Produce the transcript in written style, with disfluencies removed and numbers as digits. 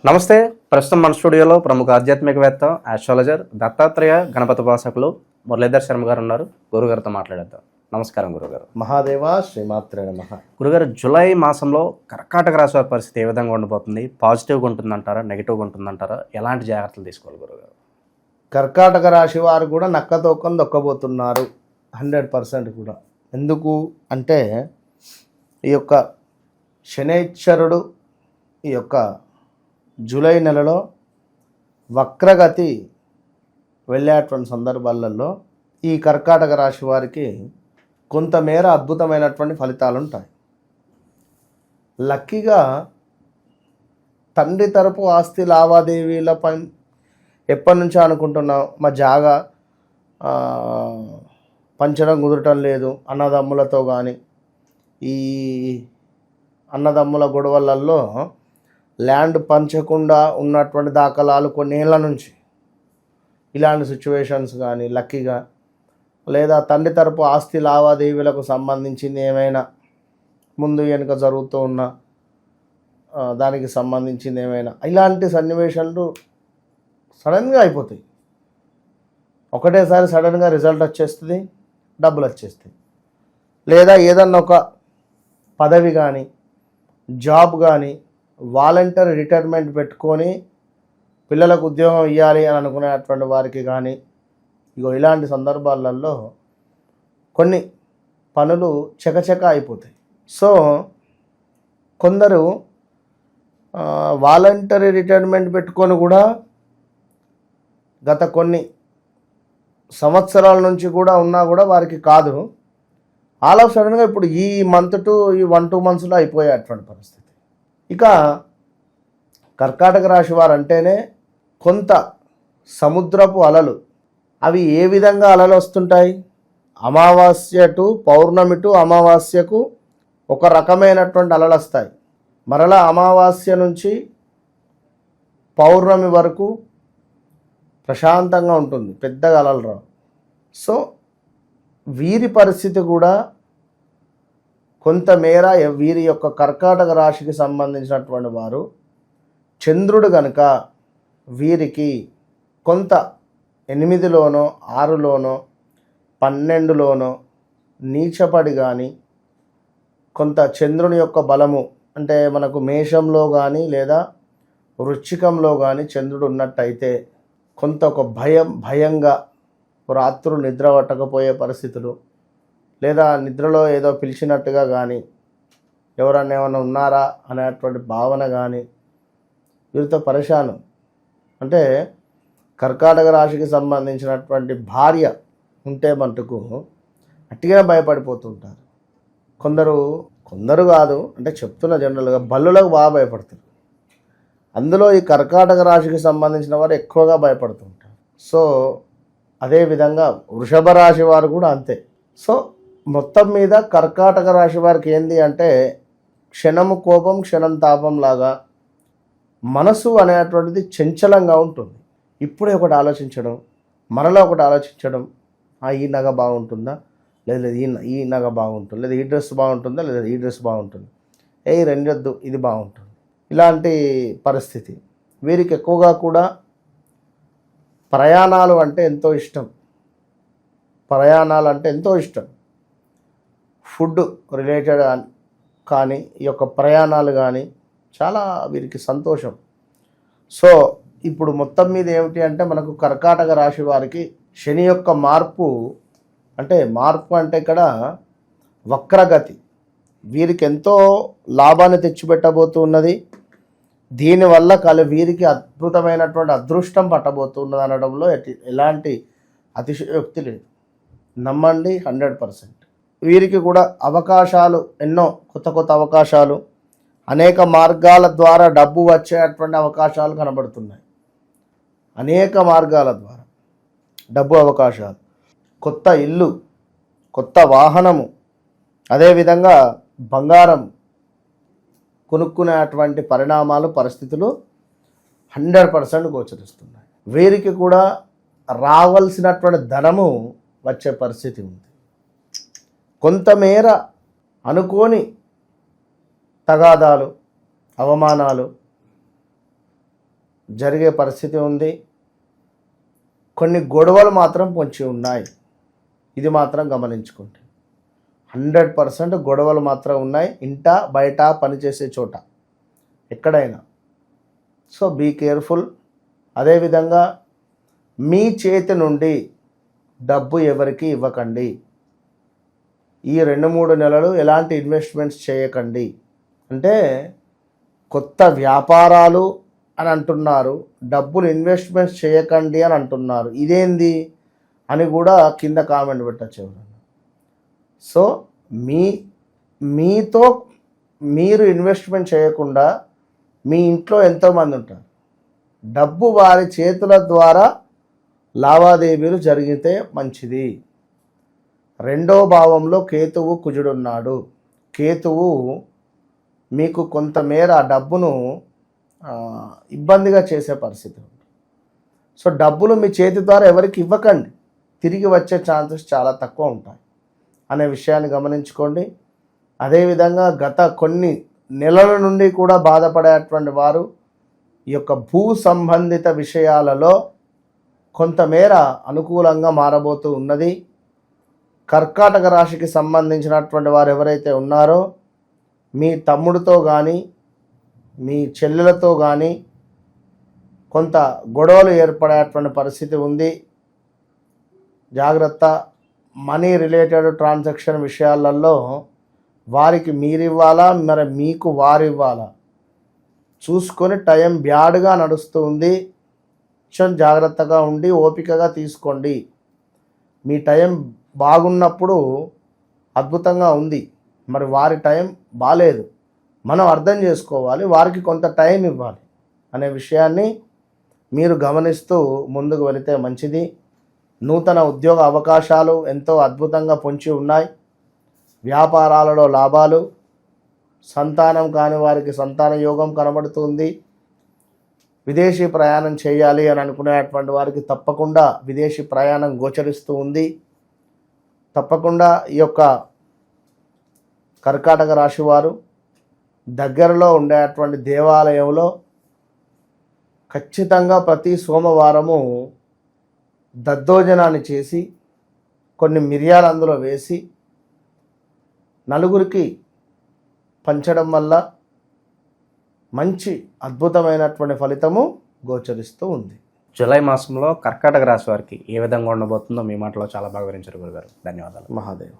నమస్తే. ప్రస్తుతం మన స్టూడియోలో ప్రముఖ ఆధ్యాత్మికవేత్త, ఆస్ట్రాలజర్, దత్తాత్రేయ గణపతి ఉపాసకులు మురళీధర్ శర్మ గారు ఉన్నారు. గురుగారితో మాట్లాడేద్దాం. నమస్కారం గురుగారు. మహాదేవ శ్రీమాత్రే నమః. గురుగారు, జూలై మాసంలో కర్కాటక రాశి వారి పరిస్థితి ఏ విధంగా ఉండబోతుంది? పాజిటివ్గా ఉంటుందంటారా, నెగిటివ్గా ఉంటుందంటారా? ఎలాంటి జాగ్రత్తలు తీసుకోవాలి గురుగారు? కర్కాటక రాశి వారు కూడా నక్కతోకం దొక్కబోతున్నారు 100% కూడా. ఎందుకు అంటే ఈ యొక్క శనైశ్వరుడు ఈ యొక్క జూలై నెలలో వక్రగతి వెళ్ళేటువంటి సందర్భాలలో ఈ కర్కాటక రాశి వారికి కొంతమేర అద్భుతమైనటువంటి ఫలితాలు ఉంటాయి. లక్కీగా తండ్రి తరపు ఆస్తి లావాదేవీలపై ఎప్పటి నుంచో అనుకుంటున్నాం, మా జాగా పంచడం కుదరటం లేదు అన్నదమ్ములతో. కానీ ఈ అన్నదమ్ముల గొడవలలో ల్యాండ్ పంచకుండా ఉన్నటువంటి దాఖలాలు కొన్నేళ్ల నుంచి, ఇలాంటి సిచ్యువేషన్స్ కానీ లక్కీగా, లేదా తండ్రి తరపు ఆస్తి లావాదేవీలకు సంబంధించింది ఏమైనా ముందు వెనుక జరుగుతూ ఉన్న దానికి సంబంధించింది ఏమైనా, ఇలాంటి సన్నివేశాలు సడన్గా అయిపోతాయి. ఒకటేసారి సడన్గా రిజల్ట్ వచ్చేస్తుంది, డబ్బులు వచ్చేస్తాయి. లేదా ఏదన్నా ఒక పదవి కానీ, జాబ్ కానీ, వాలంటీర్ రిటైర్మెంట్ పెట్టుకొని పిల్లలకు ఉద్యోగం ఇవ్వాలి అని అనుకునేటువంటి వారికి కానీ, ఇగో ఇలాంటి సందర్భాలలో కొన్ని పనులు చకచక అయిపోతాయి. సో కొందరు వాలంటరీ రిటైర్మెంట్ పెట్టుకొని కూడా గత కొన్ని సంవత్సరాల నుంచి కూడా ఉన్నా కూడా వారికి కాదు. ఆల్ ఆఫ్ సడన్గా ఇప్పుడు ఈ మంత్ టు ఈ 1-2 మంత్స్లో అయిపోయేటువంటి పరిస్థితి. ఇక కర్కాటక రాశి వారు అంటేనే కొంత సముద్రపు అలలు. అవి ఏ విధంగా అలలు వస్తుంటాయి? అమావాస్య టు పౌర్ణమి టు అమావాస్యకు ఒక రకమైనటువంటి అలలు వస్తాయి. మరలా అమావాస్య నుంచి పౌర్ణమి వరకు ప్రశాంతంగా ఉంటుంది, పెద్దగా అలలు రావు. సో వీరి పరిస్థితి కూడా కొంతమేర వీరి యొక్క కర్కాటక రాశికి సంబంధించినటువంటి వారు చంద్రుడు కనుక వీరికి కొంత 8లోనో 6లోనో 12లోనో నీచపడి కానీ, కొంత చంద్రుని యొక్క బలము అంటే మనకు మేషంలో కానీ లేదా వృశ్చికంలో కానీ చంద్రుడు ఉన్నట్టయితే కొంత ఒక భయంగా రాత్రులు నిద్ర పట్టకపోయే పరిస్థితులు, లేదా నిద్రలో ఏదో పిలిచినట్టుగా కానీ, ఎవరన్నా ఏమైనా ఉన్నారా అనేటువంటి భావన కానీ, వీరితో పరేషాను. అంటే కర్కాటక రాశికి సంబంధించినటువంటి భార్య ఉంటే మటుకు అట్టిగా భయపడిపోతుంటారు. కొందరు కాదు అంటే చెప్తున్న జనరల్గా బల్లులకు బాగా భయపడతారు. అందులో ఈ కర్కాటక రాశికి సంబంధించిన వారు ఎక్కువగా భయపడుతుంటారు. సో అదేవిధంగా వృషభ రాశి వారు కూడా అంతే. సో మొత్తం మీద కర్కాటక రాశి వారికి ఏంది అంటే క్షణము కోపం క్షణం తాపం లాగా మనసు అనేటువంటిది చంచలంగా ఉంటుంది. ఇప్పుడే ఒకటి ఆలోచించడం, మరలా ఒకటి ఆలోచించడం, ఈ నగ బాగుంటుందా, లేదా ఈ నగ బాగుంటుంది, లేదా ఈ డ్రెస్ బాగుంటుందా, లేదా ఈ డ్రెస్ బాగుంటుంది, రెండొద్దు ఇది బాగుంటుంది, ఇలాంటి పరిస్థితి. వీరికి ఎక్కువగా కూడా ప్రయాణాలు అంటే ఎంతో ఇష్టం. ఫుడ్ రిలేటెడ్ కానీ ఈ యొక్క ప్రయాణాలు కానీ చాలా వీరికి సంతోషం. సో ఇప్పుడు మొత్తం మీద ఏమిటి అంటే మనకు కర్కాటక రాశి వారికి శని యొక్క మార్పు అంటే ఇక్కడ వక్రగతి వీరికి ఎంతో లాభాన్ని తెచ్చిపెట్టబోతున్నది. దీనివల్ల వీరికి అద్భుతమైనటువంటి అదృష్టం పట్టబోతున్నది అనడంలో ఎలాంటి అతిశయోక్తి లేదు. నమ్మండి 100%. వీరికి కూడా అవకాశాలు ఎన్నో, కొత్త అవకాశాలు, అనేక మార్గాల ద్వారా డబ్బు వచ్చేటువంటి అవకాశాలు కనబడుతున్నాయి. అనేక మార్గాల ద్వారా డబ్బు అవకాశాలు, కొత్త ఇల్లు, కొత్త వాహనము, అదేవిధంగా బంగారం కొనుక్కునేటువంటి పరిణామాలు, పరిస్థితులు 100% గోచరిస్తున్నాయి. వీరికి కూడా రావాల్సినటువంటి ధనము వచ్చే పరిస్థితి ఉంది. కొంతమేర అనుకోని తగాదాలు, అవమానాలు, జరిగే పరిస్థితి ఉంది. కొన్ని గొడవలు మాత్రం పొంచి ఉన్నాయి. ఇది మాత్రం గమనించుకోండి. 100% గొడవలు మాత్రం ఉన్నాయి, ఇంట బయట పనిచేసే చోట ఎక్కడైనా. So be careful. అదేవిధంగా మీ చేతి నుండి డబ్బు ఎవరికి ఇవ్వకండి. ఈ 2-3 నెలలు ఎలాంటి ఇన్వెస్ట్మెంట్స్ చేయకండి. అంటే కొత్త వ్యాపారాలు అని అంటున్నారు, డబ్బులు ఇన్వెస్ట్మెంట్స్ చేయకండి అని అంటున్నారు. ఇదేంది అని కూడా కింద కామెంట్ పెట్టచ్చు ఎవరన్నా. సో మీతో మీరు ఇన్వెస్ట్మెంట్ చేయకుండా మీ ఇంట్లో ఎంతోమంది ఉంటారు. డబ్బు వారి చేతుల ద్వారా లావాదేవీలు జరిగితే మంచిది. 2వ భావంలో కేతువు కుజుడున్నాడు. కేతువు మీకు కొంతమేర డబ్బును ఇబ్బందిగా చేసే పరిస్థితి ఉంది. సో డబ్బులు మీ చేతి ద్వారా ఎవరికి ఇవ్వకండి, తిరిగి వచ్చే ఛాన్సెస్ చాలా తక్కువ ఉంటాయి అనే విషయాన్ని గమనించుకోండి. అదేవిధంగా గత కొన్ని నెలల నుండి కూడా బాధపడేటువంటి వారు ఈ యొక్క భూ సంబంధిత విషయాలలో కొంతమేర అనుకూలంగా మారబోతూ ఉన్నది. కర్కాటక రాశికి సంబంధించినటువంటి వారు ఎవరైతే ఉన్నారో మీ తమ్ముడితో కానీ మీ చెల్లెలతో కానీ కొంత గొడవలు ఏర్పడేటువంటి పరిస్థితి ఉంది. జాగ్రత్త. మనీ రిలేటెడ్ ట్రాన్సాక్షన్ విషయాలలో వారికి మీరివ్వాలా, మరి మీకు వారు ఇవ్వాలా చూసుకొని టైం బ్యాడ్గా నడుస్తూ ఉంది. కొంచెం జాగ్రత్తగా ఉండి ఓపికగా తీసుకోండి. మీ టైం బాగున్నప్పుడు అద్భుతంగా ఉంది, మరి వారి టైం బాలేదు. మనం అర్థం చేసుకోవాలి, వారికి కొంత టైం ఇవ్వాలి అనే విషయాన్ని మీరు గమనిస్తూ ముందుకు వెళితే మంచిది. నూతన ఉద్యోగ అవకాశాలు ఎంతో అద్భుతంగా పొంచి ఉన్నాయి. వ్యాపారాలలో లాభాలు, సంతానం కాని వారికి సంతాన యోగం కనబడుతుంది. విదేశీ ప్రయాణం చేయాలి అని అనుకునేటువంటి వారికి తప్పకుండా విదేశీ ప్రయాణం గోచరిస్తూ ఉంది. తప్పకుండా ఈ యొక్క కర్కాటక రాశి వారు దగ్గరలో ఉండేటువంటి దేవాలయంలో ఖచ్చితంగా ప్రతి సోమవారము దద్దోజనాన్ని చేసి కొన్ని మిరియాలు అందులో వేసి నలుగురికి పంచడం వల్ల మంచి అద్భుతమైనటువంటి ఫలితము గోచరిస్తూ ఉంది. జూలై మాసంలో కర్కాటక రాశి వారికి ఏ విధంగా ఉండబోతుందో మీ మాటలో చాలా బాగా వివరించారు గురుగారు. ధన్యవాదాలు. మహాదేవ్.